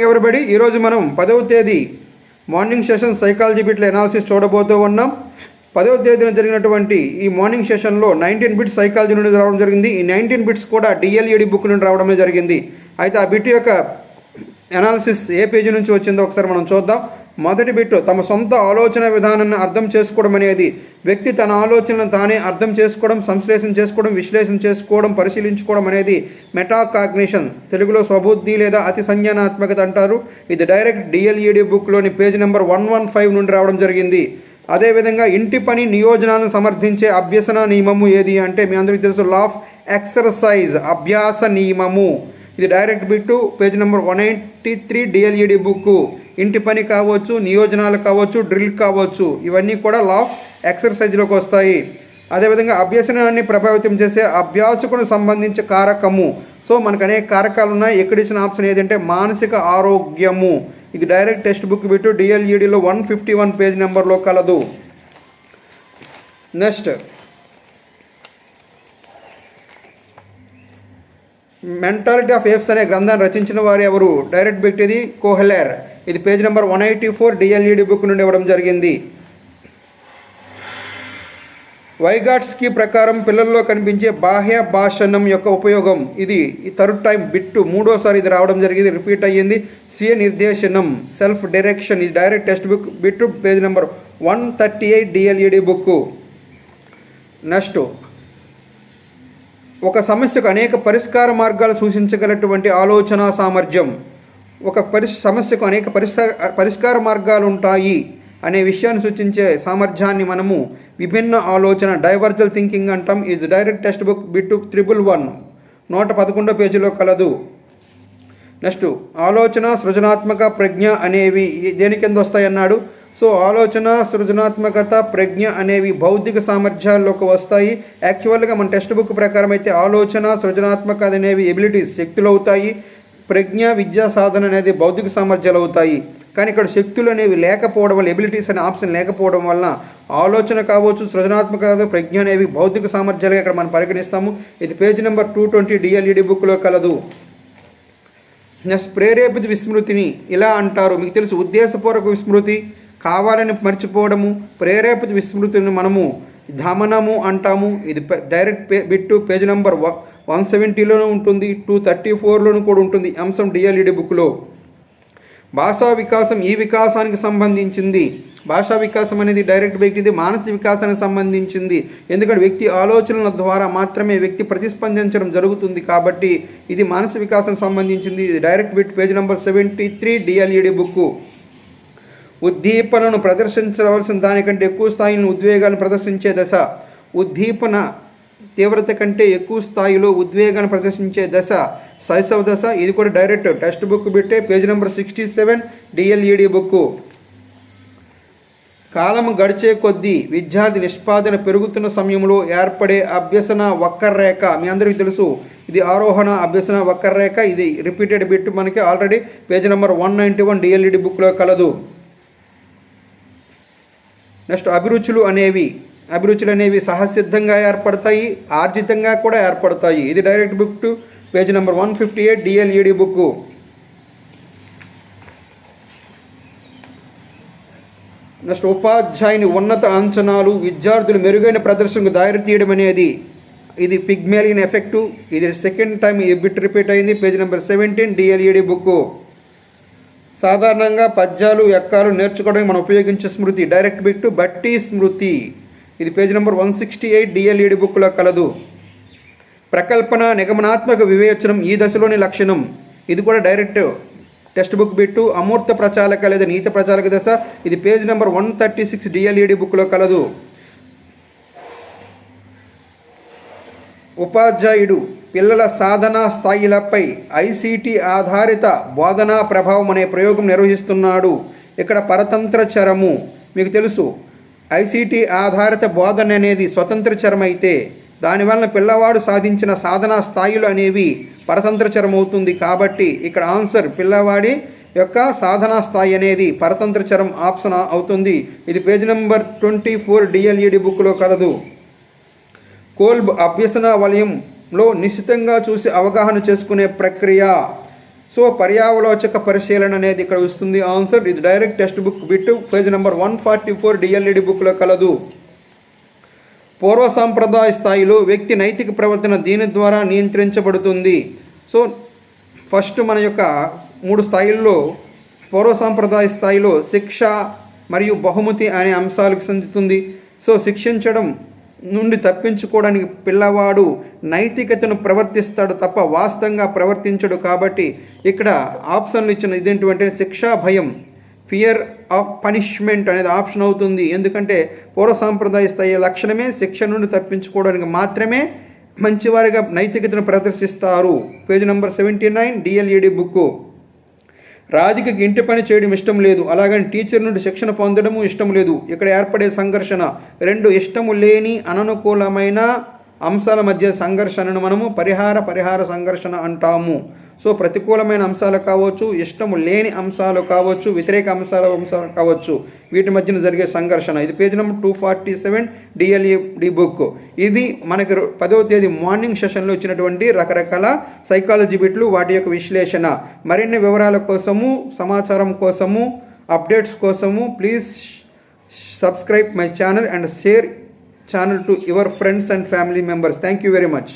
Everybody ఈరోజు మనం 10వ తేదీ మార్నింగ్ సెషన్ సైకాలజీ బిట్ల ఎనాలిసిస్ చూడబోతూ ఉన్నాం. 10వ తేదీన జరిగినటువంటి ఈ మార్నింగ్ సెషన్లో 19 బిట్స్ సైకాలజీ నుండి రావడం జరిగింది. ఈ 19 బిట్స్ కూడా డిఎల్ఈడి బుక్ నుండి రావడమే జరిగింది. అయితే ఆ బిట్ యొక్క ఎనాలిసిస్ ఏ పేజీ నుంచి వచ్చిందో ఒకసారి మనం చూద్దాం. మొదటి బిట్, తమ సొంత ఆలోచన విధానాన్ని అర్థం చేసుకోవడం అనేది వ్యక్తి తన ఆలోచనలను తానే అర్థం చేసుకోవడం, సంశ్లేషణ చేసుకోవడం, విశ్లేషణ చేసుకోవడం, పరిశీలించుకోవడం అనేది మెటాకాగ్నిషన్, తెలుగులో స్వబుద్ధి లేదా అతి సంజ్ఞానాత్మకత అంటారు. ఇది డైరెక్ట్ డిఎల్ఈడి బుక్లోని పేజ్ నెంబర్ 115 నుండి రావడం జరిగింది. అదేవిధంగా ఇంటి పని నియోజనాలను సమర్థించే అభ్యసన నియమము ఏది అంటే మీ అందరికీ తెలుసు, లా ఆఫ్ ఎక్సర్సైజ్, అభ్యాస నియమము. ఇది direct bit page number 183 DLED book. ఇంటి పని కావచ్చు, నియోజనాలు కావచ్చు, డ్రిల్ కావచ్చు, ఇవన్నీ కూడా లా ఆఫ్ ఎక్సర్సైజ్లోకి వస్తాయి. అదేవిధంగా అభ్యసనాన్ని ప్రభావితం చేసే అభ్యాసకుని సంబంధించి కారకము. సో మనకు అనేక కారకాలు ఉన్నాయి. ఎక్కడ ఇచ్చిన ఆప్షన్ ఏదంటే మానసిక ఆరోగ్యము. ఇది డైరెక్ట్ టెక్స్ట్ బుక్ బిట్టు డిఎల్ఈడిలో 151 పేజ్ నెంబర్లో కలదు. నెక్స్ట్, మెంటాలిటీ ఆఫ్ ఏప్స్ అనే గ్రంథాన్ని రచించిన వారు ఎవరు? డైరెక్ట్ బిట్ ఇది కోహెలర్. ఇది పేజ్ నెంబర్ 184 డిఎల్ఈడి బుక్ నుండి ఇవ్వడం జరిగింది. వైగాట్స్కీ ప్రకారం పిల్లల్లో కనిపించే బాహ్య భాషణం యొక్క ఉపయోగం. ఇది ఈ థర్డ్ టైం బిట్టు, మూడోసారి ఇది రావడం జరిగింది, రిపీట్ అయ్యింది. స్వీయ నిర్దేశనం, సెల్ఫ్ డైరెక్షన్. ఇది direct text book bit page number 138 DLED book. Next, ఒక సమస్యకు అనేక పరిష్కార మార్గాలు సూచించగలటువంటి ఆలోచన సామర్థ్యం. ఒక సమస్యకు అనేక పరిష్కార మార్గాలు ఉంటాయి అనే విషయాన్ని సూచించే సామర్థ్యాన్ని మనము విభిన్న ఆలోచన, డైవర్జల్ థింకింగ్ అంటాం. ఇది డైరెక్ట్ టెక్స్ట్ బుక్ బిట్టు 111 111 పేజీలో కలదు. నెక్స్ట్, ఆలోచన, సృజనాత్మక, ప్రజ్ఞ అనేవి దేని కింద వస్తాయన్నాడు. సో ఆలోచన, సృజనాత్మకత, ప్రజ్ఞ అనేవి బౌద్ధిక సామర్థ్యాల్లోకి వస్తాయి. యాక్చువల్గా మన టెక్స్ట్ బుక్ ప్రకారం అయితే ఆలోచన, సృజనాత్మకత అనేవి ఎబిలిటీస్, శక్తులు అవుతాయి. ప్రజ్ఞ, విద్యా సాధన అనేది భౌతిక సామర్థ్యాలు అవుతాయి. కానీ ఇక్కడ శక్తులు అనేవి లేకపోవడం వల్ల, ఎబిలిటీస్ అనే ఆప్షన్ లేకపోవడం వలన ఆలోచన కావచ్చు, సృజనాత్మకత, ప్రజ్ఞ అనేవి భౌతిక సామర్థ్యాలుగా ఇక్కడ మనం పరిగణిస్తాము. ఇది పేజ్ నెంబర్ 220 డిఎల్ఈడి బుక్లో కలదు. నెక్స్ట్, ప్రేరేపిత విస్మృతిని ఇలా అంటారు. మీకు తెలుసు, ఉద్దేశపూర్వక విస్మృతి, కావాలని మర్చిపోవడము. ప్రేరేపిత విస్మృతిని మనము ధమనము అంటాము. ఇది డైరెక్ట్ బిట్టు పేజ్ నెంబర్ 170లోనూ ఉంటుంది, 234లోనూ కూడా ఉంటుంది అంశం డిఎల్ఈడి బుక్లో. భాషా వికాసం ఈ వికాసానికి సంబంధించింది. భాషా వికాసం అనేది డైరెక్ట్ బిట్, ఇది మానసిక వికాసానికి సంబంధించింది. ఎందుకంటే వ్యక్తి ఆలోచనల ద్వారా మాత్రమే వ్యక్తి ప్రతిస్పందించడం జరుగుతుంది కాబట్టి ఇది మానసిక వికాసానికి సంబంధించింది. ఇది direct bit page number 73 DLED book. ఉద్దీపనను ప్రదర్శించవలసిన దానికంటే ఎక్కువ స్థాయిలో ఉద్వేగాలను ప్రదర్శించే దశ. ఉద్దీపన తీవ్రత కంటే ఎక్కువ స్థాయిలో ఉద్వేగాన్ని ప్రదర్శించే దశ శైశవ దశ. ఇది కూడా డైరెక్ట్ టెక్స్ట్ బుక్ బిట్టే పేజ్ నెంబర్ 67 డిఎల్ఈడి బుక్. కాలం గడిచే కొద్దీ విద్యార్థి నిష్పాదన పెరుగుతున్న సమయంలో ఏర్పడే అభ్యసన వక్రరేఖ. మీ అందరికీ తెలుసు, ఇది ఆరోహణ అభ్యసన వక్రరేఖ. ఇది రిపీటెడ్ బిట్ మనకి ఆల్రెడీ పేజ్ నెంబర్ 191 డిఎల్ఈడి బుక్లో కలదు. నెక్స్ట్, అభిరుచులు అనేవి సహసిద్ధంగా ఏర్పడతాయి, ఆర్జితంగా కూడా ఏర్పడతాయి. ఇది direct book to page number 158 DLED book. Next, ఉపాధ్యాయుని ఉన్నత అంచనాలు విద్యార్థులు మెరుగైన ప్రదర్శనకు దారి తీయడం అనేది ఇది పిగ్మేలియన్ ఎఫెక్టు. ఇది సెకండ్ టైం ఈ బిట్ రిపీట్ అయింది, పేజ్ నెంబర్ 17 డిఎల్ఈడి బుక్. సాధారణంగా పద్యాలు, ఎక్కాలు నేర్చుకోవడానికి మనం ఉపయోగించే స్మృతి. డైరెక్ట్ బిట్ బట్టి స్మృతి. ఇది పేజ్ నెంబర్ 168 డిఎల్ఈడి బుక్లో కలదు. ప్రకల్పన, నిగమనాత్మక వివేచనం ఈ దశలోని లక్షణం. ఇది కూడా డైరెక్ట్ టెక్స్ట్ బుక్ బిట్టు అమూర్త ప్రచాలక లేదా నీతి ప్రచాలక దశ. ఇది పేజ్ నెంబర్ 136 డిఎల్ఈడి బుక్లో కలదు. ఉపాధ్యాయుడు పిల్లల సాధనా స్థాయిలపై ఐసిటి ఆధారిత బోధనా ప్రభావం అనే ప్రయోగం నిర్వహిస్తున్నాడు. ఇక్కడ పరతంత్ర చరము. మీకు తెలుసు, ఐసిటి ఆధారిత బోధన అనేది స్వతంత్ర చరం అయితే దానివల్ల పిల్లవాడు సాధించిన సాధనా స్థాయిలు అనేవి పరతంత్ర చరం అవుతుంది. కాబట్టి ఇక్కడ ఆన్సర్ పిల్లవాడి యొక్క సాధనా స్థాయి అనేది పరతంత్ర చరం ఆప్షన్ అవుతుంది. ఇది పేజ్ నెంబర్ 24 డిఎల్ఈడి బుక్లో కలదు. కోల్బ్ అభ్యసన వలయంలో నిశ్చితంగా చూసి అవగాహన చేసుకునే ప్రక్రియ. సో పర్యావలోచక పరిశీలన అనేది ఇక్కడ వస్తుంది ఆన్సర్. ఇది direct text book bit page number 144 DLED బుక్లో కలదు. పూర్వ సాంప్రదాయ స్థాయిలో వ్యక్తి నైతిక ప్రవర్తన దీని ద్వారా నియంత్రించబడుతుంది. సో ఫస్ట్ మన యొక్క 3 స్థాయిల్లో పూర్వ సాంప్రదాయ స్థాయిలో శిక్ష మరియు బహుమతి అనే అంశాలకు చెందుతుంది. సో శిక్షించడం నుండి తప్పించుకోవడానికి పిల్లవాడు నైతికతను ప్రవర్తిస్తాడు తప్ప వాస్తవంగా ప్రవర్తించడు. కాబట్టి ఇక్కడ ఆప్షన్లు ఇచ్చిన ఇదేంటంటే శిక్షా భయం, ఫియర్ ఆఫ్ పనిష్మెంట్ అనేది ఆప్షన్ అవుతుంది. ఎందుకంటే పూర్వ సాంప్రదాయ స్థాయి లక్షణమే శిక్ష నుండి తప్పించుకోవడానికి మాత్రమే మంచివారిగా నైతికతను ప్రదర్శిస్తారు. Page number 79 DLED book. రాధికకి ఇంటి పని చేయడం ఇష్టం లేదు, అలాగని టీచర్ నుండి శిక్షణ పొందడము ఇష్టం లేదు. ఇక్కడ ఏర్పడే సంఘర్షణ 2 ఇష్టము లేని అననుకూలమైన అంశాల మధ్య సంఘర్షణను మనము పరిహార సంఘర్షణ అంటాము. సో ప్రతికూలమైన అంశాలు కావచ్చు, ఇష్టము లేని అంశాలు కావచ్చు, వ్యతిరేక అంశాలు కావచ్చు, వీటి మధ్యన జరిగే సంఘర్షణ. ఇది పేజ్ నెంబర్ 247 డిఎల్ఈడి బుక్. ఇది మనకి 10వ తేదీ మార్నింగ్ సెషన్లో ఇచ్చినటువంటి రకరకాల సైకాలజీ బిట్లు, వాటి యొక్క విశ్లేషణ. మరిన్ని వివరాల కోసము, సమాచారం కోసము, అప్డేట్స్ కోసము please subscribe my channel and share channel to your friends and family members. Thank you very much.